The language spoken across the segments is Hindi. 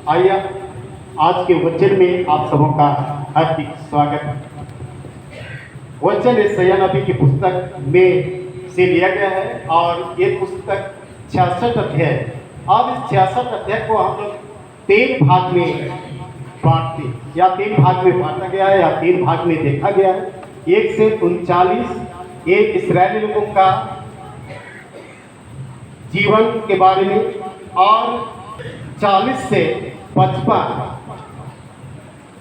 आइए आज के वचन में आप सबों का हार्दिक स्वागत। वचन यशायाह नबी की पुस्तक में से लिया गया है और ये पुस्तक 66 अध्याय। अब इस 66 अध्याय को हम लोग 3 भाग में बांटते या 3 भाग में बांटा गया है या 3 भाग में देखा गया है। 1 से 39 एक इस्राएली लोगों का जीवन के बारे में और 40 से 55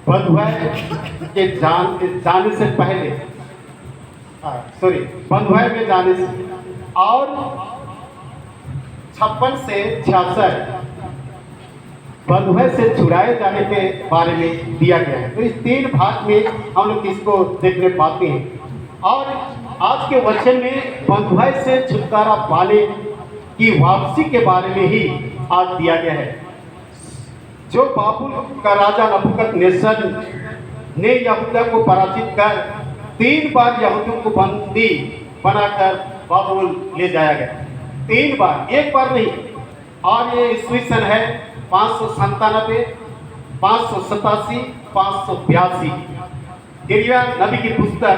बंधुआ के जाने से पहले बंधुआ में जाने से और 56 से 66 बंधुआ से छुड़ाए जाने के बारे में दिया गया है। तो इस 3 भाग में हम लोग इसको देखने पाते हैं और आज के वचन में बंधुआ से छुटकारा पाने की वापसी के बारे में ही आज दिया गया है। जो बाबुल का राजा नबूकदनेस्सर ने यहूदा को पराजित कर 3 बार यहूदियों को बंदी बनाकर बाबुल ले जाया गया। 3 बार, एक बार नहीं। और ये ईस्वी सन है 597, 587, 582। यिर्मयाह नबी की पुस्तक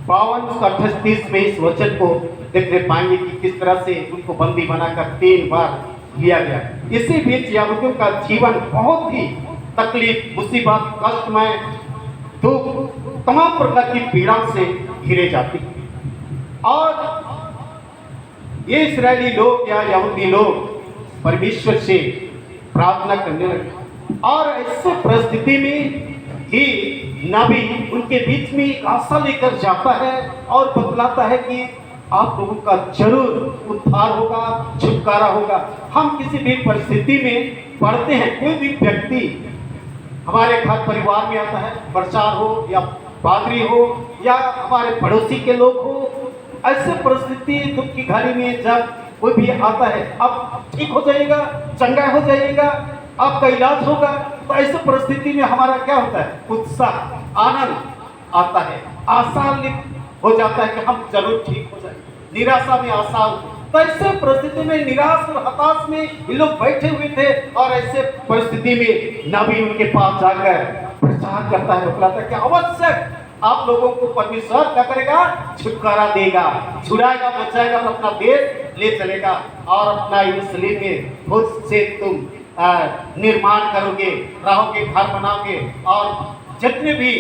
52-38 में इस वचन को देखने पाएंगे कि किस तरह से उनको बंदी बनाकर 3 बार लिया गया। इसी बीच यहूदियों का जीवन बहुत ही तकलीफ, मुसीबत, कष्टमय, दुख, तमाम प्रकार की पीड़ा से घिरे जाते हैं। और ये इस्राएली लोग या यहूदी लोग परमेश्वर से प्रार्थना करने लगे और ऐसे परिस्थिति में ही नबी उनके बीच में एक आशा लेकर जाता है और बतलाता है कि आप लोगों का जरूर उद्धार होगा, छुटकारा होगा। हम किसी भी परिस्थिति में पड़ते हैं, कोई भी व्यक्ति हमारे घर परिवार में आता है, प्रचार हो या पादरी हो या हमारे पड़ोसी के लोग हो, ऐसे परिस्थिति दुख की घड़ी में जब कोई भी आता है, अब ठीक हो जाएगा, चंगा हो जाएगा, आपका इलाज होगा, तो ऐसे परिस्थिति में हमारा क्या होता है? उत्साह, आनंद आता है, आशा हो जाता है कि हम जरूर ठीक हो जाएंगे। निराशा में आशा, तो ऐसे परिस्थिति में निराश और हताश में ये लोग बैठे हुए थे और ऐसे परिस्थिति में नबी उनके पास जाकर प्रचार करता है, बतलाता है कि आवश्यक आप लोगों को परमेश्वर क्या करेगा? छुटकारा देगा, छुड़ाएगा, बचाएगा और अपना देश ले चलेगा और अपना यरूशलेम में खुद से तुम निर्माण करोगे, रहोगे, घर बनाओगे और जितने भी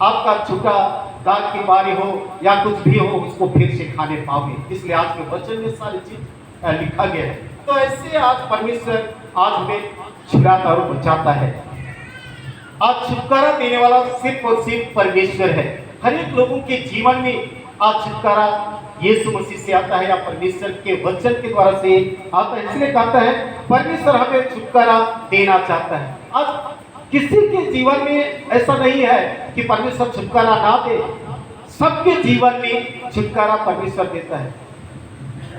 आपका छूटा दाग की बारी हो या कुछ भी हो उसको फिर से खाने पाओगे। इसलिए आज के वचन में सारी चीज लिखा गया है। तो ऐसे आज परमेश्वर आज हमें छुड़ाता और बचाता है। आज छुटकारा देने वाला सिर्फ और सिर्फ परमेश्वर है। हर एक लोगों के जीवन में आज छुटकारा यीशु मसीह से आता है या परमेश्वर के वचन के द्वारा से आता है। इसलिए कहता है परमेश्वर हमें छुटकारा देना चाहता है। आज किसी के जीवन में ऐसा नहीं है कि परमेश्वर छुटकारा ना दे, सबके जीवन में छुटकारा परमेश्वर देता है।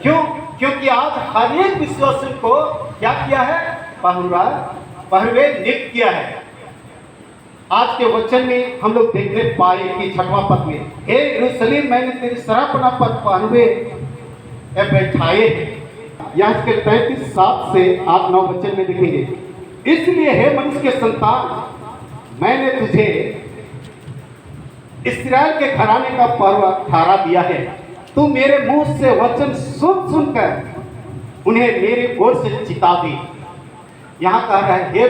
क्यों? क्योंकि आज हर एक विश्वासी को क्या किया है? पहरुए नियुक्त किया है। आज के वचन में हम लोग देखने पाए कि 6वां पद में, हे यरूशलेम, मैंने तेरी सरापना पर पहरुए बैठाए। यहाँ के 33-7 से 8-9 वचन में देखेंगे। इसलिए हे मनुष्य के संतान, मैंने तुझे इस्राएल के घराने का पर्व ठहरा दिया है। तू मेरे मुंह से वचन सुन सुनकर उन्हें मेरे ओर से चिता दे। यहाँ कह रहा है, हे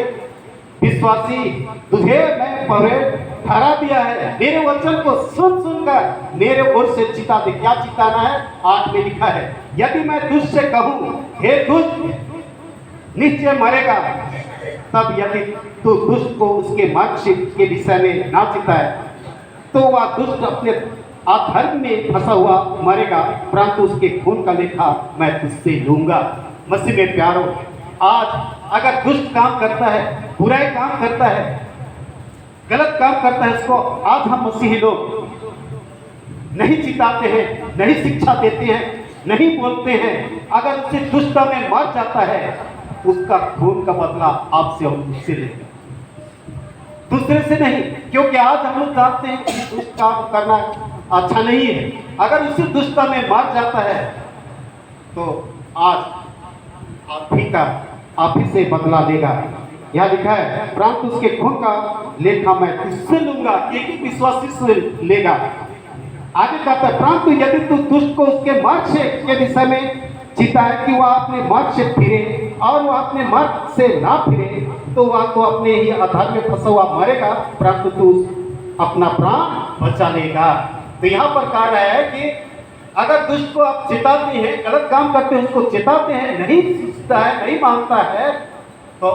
विश्वासी, तुझे मैं पर्व ठहरा दिया है, मेरे वचन को सुन सुनकर मेरे ओर से चिता दे। क्या चिताना है? 8 में लिखा है, यदि मैं दुष्ट से कहूं, हे दुष्ट निश्चय मरेगा, तब यदि तू दुष्ट को उसके मार्ग के विषय में ना चिताए तो वह दुष्ट अपने अधर्म में फंसा हुआ मरेगा, परंतु उसके खून का लेखा मैं तुझसे लूंगा। मसीह में प्यारो, आज अगर दुष्ट काम करता है, बुराई काम करता है, गलत काम करता है, उसको आज हम मसीही लोग नहीं चिताते हैं, नहीं शिक्षा देते हैं, नहीं बोलते हैं। अगर उसे दुष्टता में मर जाता है, उसका खून का बदला आपसे और मुझसे लेगा, दूसरे से नहीं। क्योंकि आज हम लोग जानते हैं कि दुष्ट काम करना अच्छा नहीं है। अगर उसी दुष्टता में मर जाता है तो आज आप ही से बदला लेगा। यहाँ लिखा है, परंतु उसके खून का लेखा मैं तुझसे लूंगा, एक ही विश्वासी से लेगा। आगे कहता है, परंतु यदि तू दुष्ट को उसके मार्ग से के विषय में चिताए कि वह अपने मार्ग से फिरे और वह अपने मार्ग से ना फिरे, तो वह तो अपने ही आधार में फंसा हुआ मरेगा, परंतु तू अपना प्राण बचा लेगा। तो यहाँ पर कहा रहा है कि अगर दुष्ट को आप चिताते हैं, गलत काम करते हैं, उसको चिताते हैं, नहीं सुनता है, नहीं मानता है, तो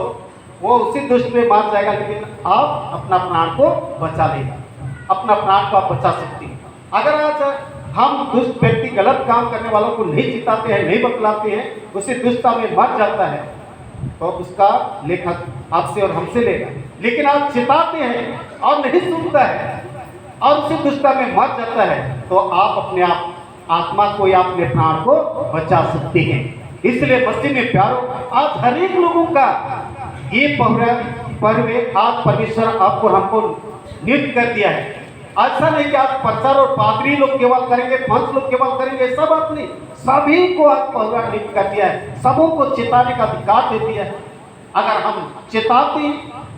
वो उसी दुष्ट में मार जाएगा, लेकिन आप अपना प्राण को बचा लेगा, अपना प्राण को आप बचा सकते हैं। अगर आज हम दुष्ट व्यक्ति गलत काम करने वालों को नहीं चिताते हैं, नहीं बतलाते हैं, उसी दुष्टता में मर जाता है, तो उसका लेखा आपसे और हमसे लेगा। लेकिन आप चिताते हैं और नहीं सुनता है और उसी दुष्टता में मर जाता है, तो आप अपने आप आत्मा को या अपने प्राण को बचा सकते हैं। इसलिए मसीह में प्यारो, आज हर एक लोगों का ये पर्व आज परमेश्वर आपको हमको नियुक्त कर दिया है। ऐसा नहीं कि आज प्रचार और पादरी लोग केवल करेंगे, पंच लोग केवल करेंगे, ऐसा बात नहीं, सभी को आज पर्व नियुक्त कर दिया है, सबों को चेताने का अधिकार दे दिया है। अगर हम चेताते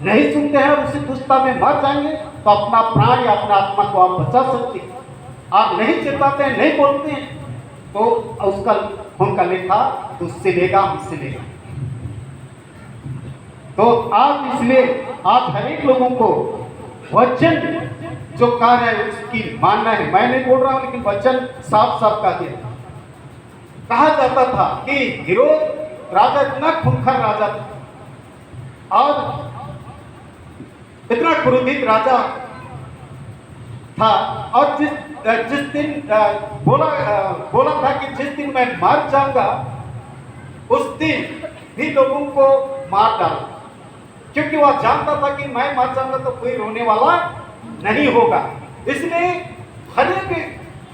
नहीं सुनते हैं और उसी दुष्टता में मर जाएंगे, तो अपना प्राण या अपना आत्मा को आप बचा सकते हैं। आप नहीं चेताते हैं, नहीं बोलते हैं, तो उसका उनका लेखा उससे लेगा, हमसे लेगा। तो आज इसलिए आज हर एक लोगों को वचन जो कह रहे हैं उसकी मानना है। मैं नहीं बोल रहा हूं, लेकिन वचन साफ साफ कह दिया। कहा जाता था कि हेरोद राजा इतना खूंखार राजा था और इतना क्रोधित राजा था, और जिस दिन बोला था कि जिस दिन मैं मर जाऊंगा उस दिन भी लोगों को मार डाला, क्योंकि वह जानता था कि मैं मर जाऊंगा तो कोई रोने वाला नहीं होगा। इसलिए हर एक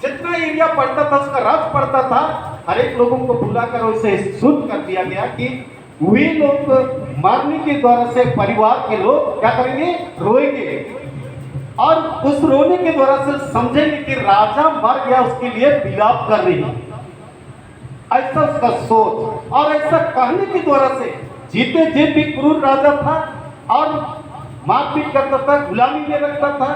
जितना एरिया पड़ता था, उसका राज पड़ता था, हर एक लोगों को बुलाकर उसे शुद्ध कर दिया गया कि वे लोग मरने के द्वारा से परिवार के लोग क्या करेंगे, रोएंगे, और उस रोने के द्वारा से समझेंगे कि राजा मर गया, उसके लिए विलाप कर रही है, ऐसा उसका सोच। और ऐसा कहने के द्वारा से जीते जी भी क्रूर राजा था और मारपीट करता था, गुलामी में रखता था,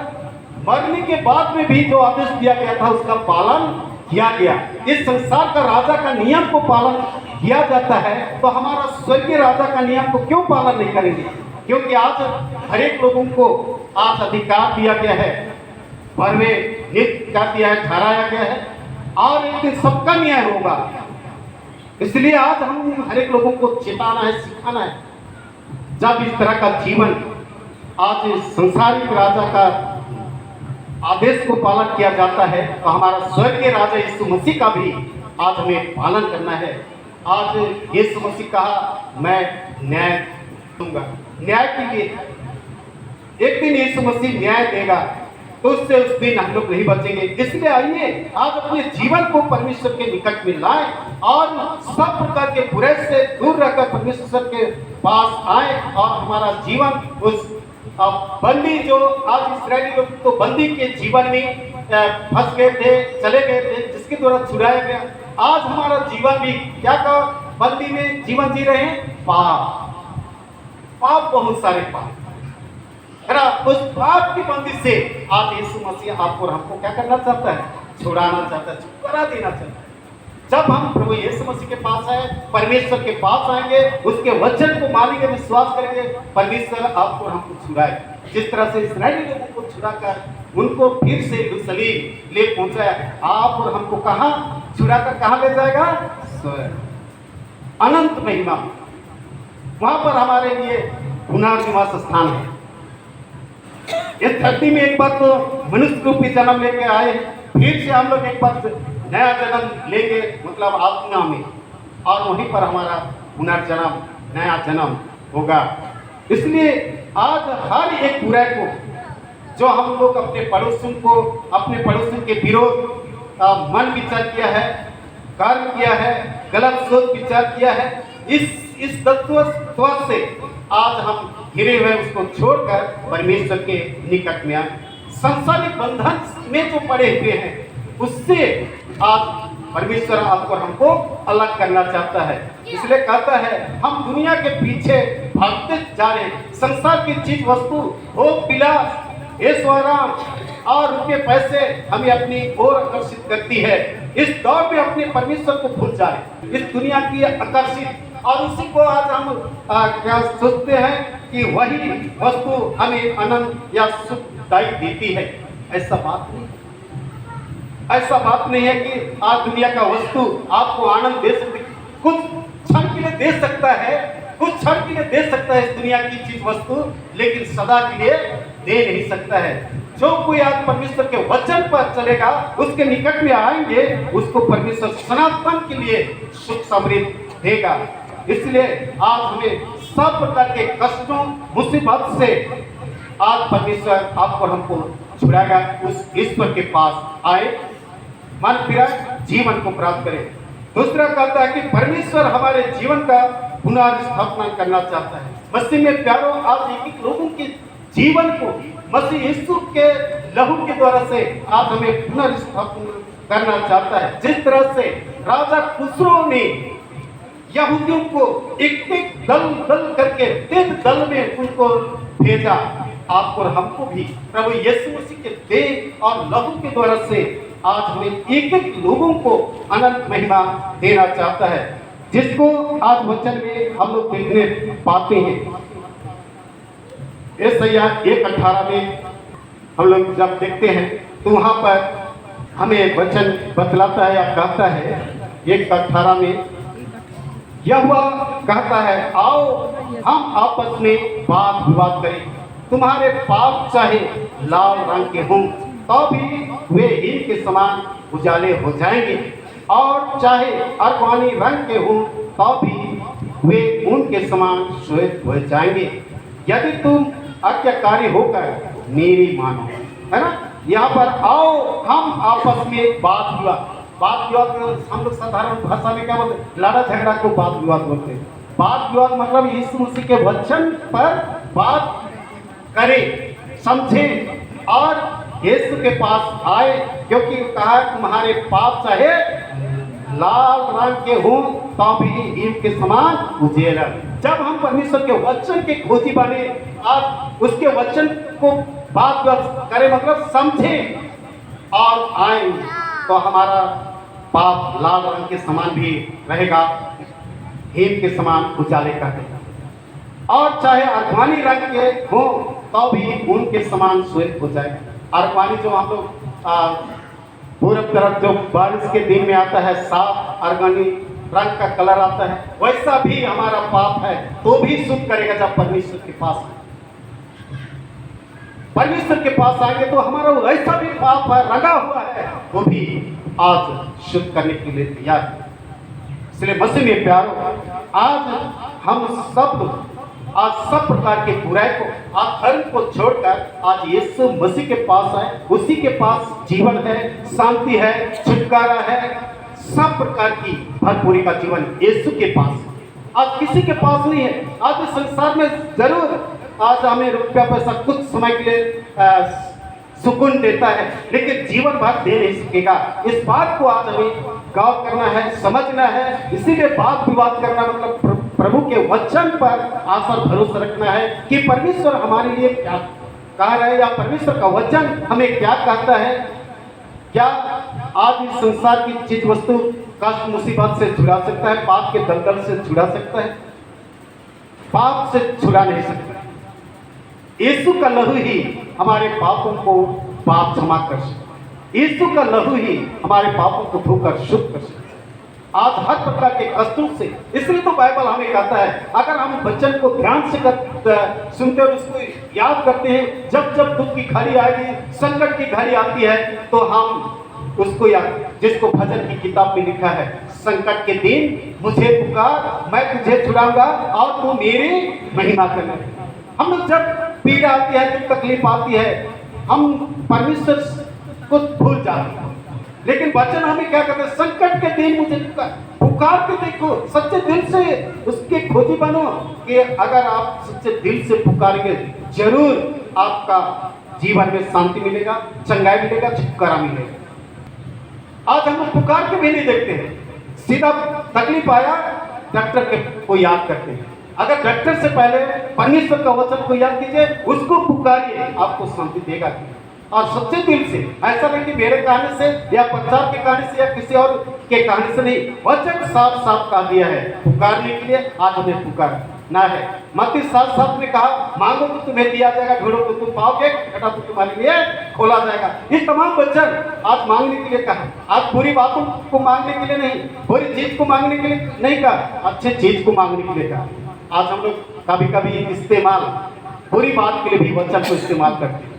मरने के बाद में भी जो आदेश दिया गया था उसका पालन किया गया। इस संसार का राजा का नियम को पालन किया जाता है, तो हमारा स्वर्गीय राजा का नियम को क्यों पालन नहीं करेंगे? क्योंकि आज हर एक लोगों को आज अधिकार दिया गया है, पर्वे नियुक्त कर दिया है, ठहराया गया है, और एक दिन सबका न्याय होगा। इसलिए आज हम हर एक लोगों को चेताना है, सिखाना है। जब इस तरह का जीवन आज संसारिक राजा का आदेश को पालन किया जाता है, तो हमारा स्वर्गीय राजा यीशु मसीह का भी आज हमें पालन करना है। आज यीशु मसीह कहा, मैं न्याय दूंगा। न्याय के लिए एक दिन यीशु मसीह न्याय देगा, तो उससे उस दिन हम लोग नहीं बचेंगे। इसलिए आइए आज अपने जीवन को परमेश्वर के निकट में लाएं और सब प्रकार के बुराई से दूर रहकर परमेश्वर के पास आए, और हमारा जीवन उस बंदी जो आज इस्राएली लोग तो बंदी के जीवन में फंस गए थे, चले गए थे, जिसके द्वारा छुड़ाया गया, आज हमारा जीवन भी क्या का बंदी में जीवन जी रहे हैं, पाप, बहुत सारे पाप है ना। उस पाप की बंदी से आज यीशु मसीह आपको और हमको क्या करना चाहता है, छुड़ाना चाहता है, छुटकारा देना चाहता है। जब हम प्रभु यीशु मसीह के पास आए, परमेश्वर के पास आएंगे, उसके वचन को मानेंगे, विश्वास करेंगे, परमेश्वर आपको और हमको छुड़ाए। जिस तरह से इस्राएली लोगों को छुड़ाकर उनको फिर से यरूशलेम ले पहुंचाया, आप और हमको कहां छुड़ाकर कहां ले जाएगा, अनंत महिमा। वहां पर हमारे लिए पुनर्निवास स्थान है। इस धरती में एक बार तो मनुष्य रूपी जन्म लेके आए, फिर से हम लोग एक बार नया जन्म लेंगे, मतलब आत्मा में, और वहीं पर हमारा पुनर्जन्म, नया जन्म होगा। इसलिए आज हर एक बुराई को जो हम लोग अपने पड़ोसियों के विरोध मन विचार किया है, कर्म किया है, गलत सोच विचार किया है, इस तत्व से आज हम घिरे हुए उसको छोड़कर परमेश्वर के निकट में आए। सांसारिक बंधन में जो पड़े हुए हैं, उससे आज परमेश्वर आपको हमको अलग करना चाहता है। इसलिए कहता है, हम दुनिया के पीछे भागते जा रहे हैं। संसार की चीज वस्तु, भोग विलास, ऐश्वर्य और रुपये पैसे हमें अपनी ओर आकर्षित करती है। इस दौर में अपने परमेश्वर को भूल जाए, इस दुनिया की आकर्षित, और उसी को आज हम क्या सोचते हैं कि वही वस्तु हमें आनंद या सुखदायी देती है। ऐसा बात नहीं, ऐसा बात नहीं है कि आज दुनिया का वस्तु आपको आनंद दे सकती, कुछ क्षण के लिए दे सकता है, कुछ क्षण के लिए दे सकता है इस दुनिया की चीज वस्तु, लेकिन सदा के लिए दे नहीं सकता है। जो कोई आज परमेश्वर के वचन पर चलेगा, उसके निकट में आएंगे, उसको परमेश्वर सनातन के लिए सुख समृद्धि देगा। इसलिए आज हमें सब प्रकार के कष्टों, मुसीबत से आज परमेश्वर आपको हमको छुड़ाएगा। उस ईश्वर के पास आए, मन फिरा, जीवन को प्राप्त करें। दूसरा कहता है कि परमेश्वर हमारे जीवन का पुनर्स्थापना करना चाहता है। मसीह में प्यारो, आज एक लोगों के जीवन को मसीह यीशु के लहू के द्वारा से आज हमें पुनर्स्थापना करना चाहता है। जिस तरह से राजा खुसरो ने यहूदियों को एक एक दल दल करके 3 दल में उनको भेजा, आपको और हमको भी प्रभु यीशु मसीह के देह और लहू के द्वारा से आज हमें एक एक लोगों को अनंत महिमा देना चाहता है, जिसको आज वचन में हम लोग देखने पाते हैं। यशायाह 1:18 में हम लोग जब देखते हैं तो वहां पर हमें वचन बतलाता है या कहता है 1:18 में, यहोवा कहता है, आओ हम आपस में वाद विवाद करें। तुम्हारे पाप चाहे लाल रंग के हों तो भी वे हिम के समान उजाले हो जाएंगे, और चाहे अरवानी रंग के हों तो भी वे ऊन के समान श्वेत हो जाएंगे। यदि तुम आज्ञाकारी होकर मेरी मानो, है ना। यहाँ पर आओ हम आपस में बात विवाद हम लोग साधारण भाषा में क्या बोलते हैं, लड़ा झगड़ा को बात विवाद बोलते हैं। बात विवाद मतलब यीशु मसीह के वचन पर बात करें, समझें और यीशु के पास आए, क्योंकि कहा तुम्हारे पाप चाहे लाल रंग के हों तो भी हिम के समान उजेला। जब हम परमेश्वर के वचन के खोजी बने, आज उसके वचन को बात करें मतलब समझें और आए, तो हमारा पाप लाल रंग के समान भी रहेगा, हिम के समान उजाले का रहेगा, और चाहे अरवानी रंग के हो तो भी उनके समान श्वेत हो जाएगा। अरवानी जो हम लोग पूरब तरफ जो बारिश के दिन में आता है, साफ अरवानी रंग का कलर आता है, वैसा भी हमारा पाप है तो भी शुद्ध करेगा। जब परमेश्वर के पास के पास आएंगे तो हमारा वैसा भी पाप है, रंगा हुआ है, वो भी आज शुद्ध करने के लिए तैयार है। इसलिए मसीह में प्यारो, आज हम सब प्रकार के बुराई को, आज धर्म को छोड़कर आज यीशु मसीह के पास आए। उसी के पास जीवन है, शांति है, छुटकारा है, सब प्रकार की भरपूरी का जीवन यीशु के पास। आज किसी के पास नहीं है। आज इस संसार में जरूर आज हमें रुपया पैसा कुछ समय के लिए सुकून देता है, लेकिन जीवन भर दे नहीं सकेगा। इस बात को आज हमें गौर करना है, समझना है। इसीलिए बात विवाद करना मतलब प्रभु के वचन पर आशा भरोसा रखना है कि परमेश्वर हमारे लिए क्या कह रहा है, या परमेश्वर का वचन हमें क्या कहता है। क्या आज इस संसार की चीज वस्तु कष्ट मुसीबत से छुड़ा सकता है? पाप के दलदल से छुड़ा सकता है? पाप से छुड़ा नहीं सकता। यीशु का लहू ही हमारे पापों को पाप क्षमा कर सकता है। यीशु का लहू ही हमारे पापों को धोकर शुद्ध कर सकता है। आज हर प्रकार के कष्टों से, इसलिए तो बाइबल हमें कहता है, अगर हम वचन को ध्यान से सुनते और उसको याद करते हैं, जब जब दुख की घड़ी आएगी, संकट की घड़ी आती है, तो हम उसको याद, जिसको भजन की किताब में लिखा है, संकट के दिन मुझे पुकार, मैं तुझे छुड़ाऊंगा और तू मेरी महिमा करना। हम लोग जब पीड़ा आती है, जब तकलीफ आती है, हम परमेश्वर को भूल जाते हैं। लेकिन वचन हमें क्या कहते हैं, संकट के दिन मुझे पुकार के देखो, सच्चे दिल से उसके खोजी बनो, कि अगर आप सच्चे दिल से पुकारेंगे, जरूर आपका जीवन में शांति मिलेगा, चंगाई मिलेगा, छुटकारा मिलेगा। आज हम लोग पुकार के भी नहीं देखते हैं, सीधा तकलीफ आया डॉक्टर के को याद करते हैं, अगर डॉक्टर से पहले परमेश्वर का वचन को याद कीजिए, उसको पुकारिए, आपको शांति देगा। और सच्चे दिल से, ऐसा नहीं कि मेरे कहने से या प्रचार के कहने से या किसी और के कहने से नहीं, वचन साफ साफ कहा दिया है पुकारने के लिए। आज हमें पुकारना है। मत्ती 7:7 में कहा, मांगो तो तुम्हें दिया जाएगा, ढूंढो तो तुम पाओगे, खटखटाओ तो तुम्हारे लिए खोला जाएगा। ये तमाम वचन आज मांगने के लिए कहा। आज बुरी बातों को मांगने के लिए नहीं, बुरी चीज को मांगने के लिए नहीं कहा, अच्छी चीज को मांगने के लिए कहा। आज हम लोग कभी कभी इस्तेमाल बुरी बात के लिए भी वचन को इस्तेमाल करते हैं,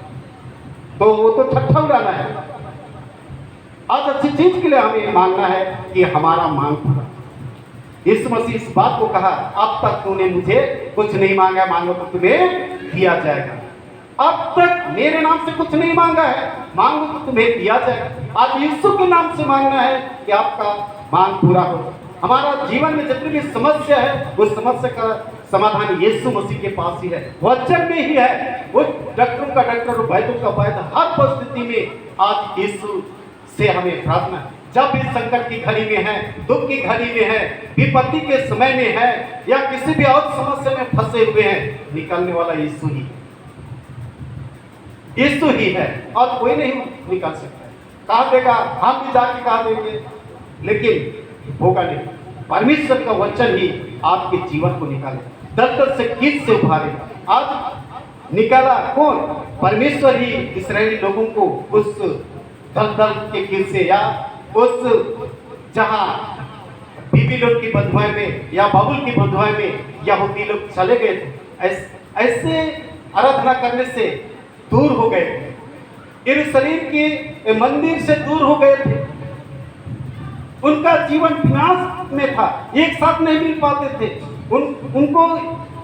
तो वो तो ठट्ठा उड़ाना है। आज अच्छी चीज के लिए हमें मांगना है कि हमारा मांग पूरा। यीशु मसीह इस बात को कहा, अब तक तूने मुझे कुछ नहीं मांगा, मांगो तो तुम्हें दिया जाएगा। अब तक मेरे नाम से कुछ नहीं मांगा है, मांगो तो तुम्हें दिया जाएगा। आज यीशु के नाम से मांगना है कि आपका मांग पूरा हो। हमारा जीवन में जितनी भी समस्या है, उस समस्या का समाधान यीशु मसीह के पास ही है, वचन में ही है। वो डॉक्टरों का डॉक्टर और वैद्यों का वैद्य, हर परिस्थिति में आज यीशु से हमें प्रार्थना है। जब इस संकट की घड़ी में है, दुख की घड़ी में है, विपत्ति के समय में है, या किसी भी और समस्या में फंसे हुए हैं, निकालने वाला यीशु ही, यीशु ही है और कोई नहीं निकाल सकता है। कहा देगा, हम भी जाके कहा देंगे, लेकिन होगा नहीं। परमेश्वर का वचन ही आपके जीवन को निकाले, दलदल से कीच से उभारे। आज निकाला कौन? परमेश्वर ही इस्राएली लोगों को उस दलदल के कीच से, या उस जहां बीबी लोग की बंधुआई में या बाबुल की बंधुआई में यहूदी लोग चले गए थे, ऐसे आराधना करने से दूर हो गए थे, यरूशलेम के मंदिर से दूर हो गए थे। उनका जीवन विनाश में था, एक साथ नहीं मिल पाते थे। उनको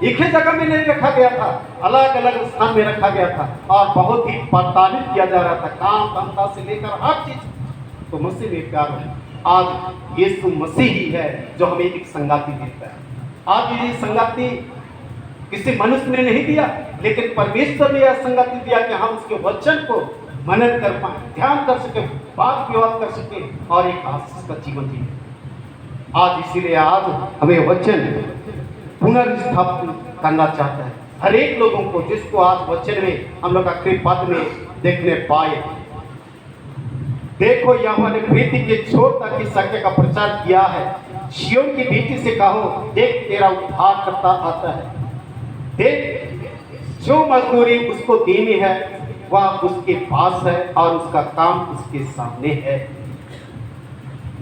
एक ही जगह में नहीं रखा गया था, अलग अलग स्थान में रखा गया था और बहुत ही प्रताड़ित किया जा रहा था, काम धंधा से लेकर हर चीज। तो मसीह में प्यार है। आज यीशु मसीह ही है जो हमें एक संगाती देता है। आज ये संगाती किसी मनुष्य ने नहीं दिया, लेकिन परमेश्वर ने यह संगाती दिया कि हम उसके वचन को मनन कर पाए, ध्यान कर सके, बात विवाद कर सके और एक आशीष का जीवन जिए। आज इसीलिए आज हमें वचन पुनर्स्थापित करना चाहता है हर एक लोगों को, जिसको आज वचन में हम लोग आखिरी पद में देखने पाए। देखो, यहोवा ने प्रीति के छोर तक की सत्य का प्रचार किया है। सिय्योन की बेटी से कहो, देख तेरा उद्धार करता आता है। देख, जो मजदूरी उसको देनी है वह उसके पास है और उसका काम उसके सामने है।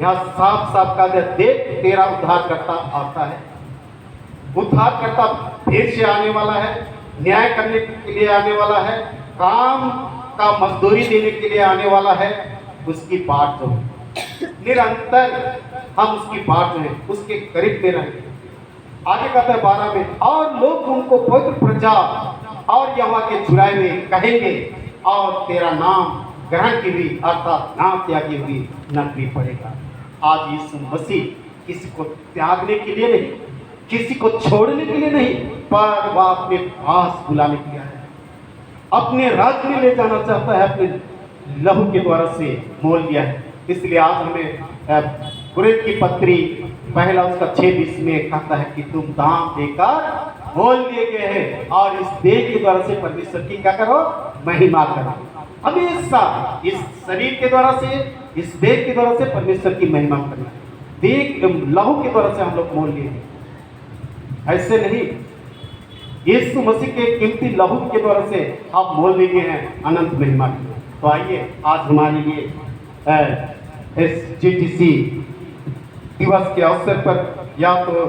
यह साफ साफ कहा गया, देख तेरा उद्धार करता आता है। उद्धार करता फिर से आने वाला है, न्याय करने के लिए आने वाला है, काम का मजदूरी देने के लिए आने वाला है। उसकी बाट जो है निरंतर हम उसकी बाट जो है उसके करीब में रहेंगे। आगे कहता है 12 में, और लोग उनको पवित्र प्रजा और यहोवा के चुराए में कहेंगे और तेरा नाम ग्रहण की हुई अर्थात नाम त्यागी हुई नकली पड़ेगा। आज यीशु मसीह किसी को त्यागने के लिए नहीं, किसी को छोड़ने के लिए नहीं, पर वह अपने पास बुलाने के लिए है, अपने राज्य में ले जाना चाहता है, अपने लहू के द्वारा से मोल लिया है। इसलिए आज हमें कुरिन्थ की पत्री पहला उसका 6:20 में कहता है कि तुम दाम देकर मोल लिए गए हैं और इस देह के द्वारा से परमेश्वर की क्या करो? महिमा करो। हमेशा इस शरीर के द्वारा से, इस देह के द्वारा से परमेश्वर की महिमा करना। देह लहू के द्वारा से हम लोग मोल लिए, ऐसे नहीं। यीशु मसीह के कीमती लहू के द्वारा से आप मोल लिए हैं अनंत महिमा की। तो आइए आज हमारे लिए SGTC दिवस के अवसर पर, या तो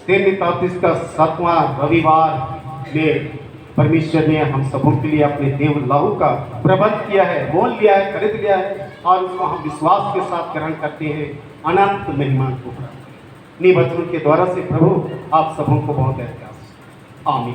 33 का 7वां रविवार में परमेश्वर ने हम सबों के लिए अपने देव लहू का प्रबंध किया है, मोल लिया है, खरीद लिया है और उसको हम विश्वास के साथ ग्रहण करते हैं अनंत महिमा को। अपने वचनों के द्वारा से प्रभु आप सबों को बहुत आमीन।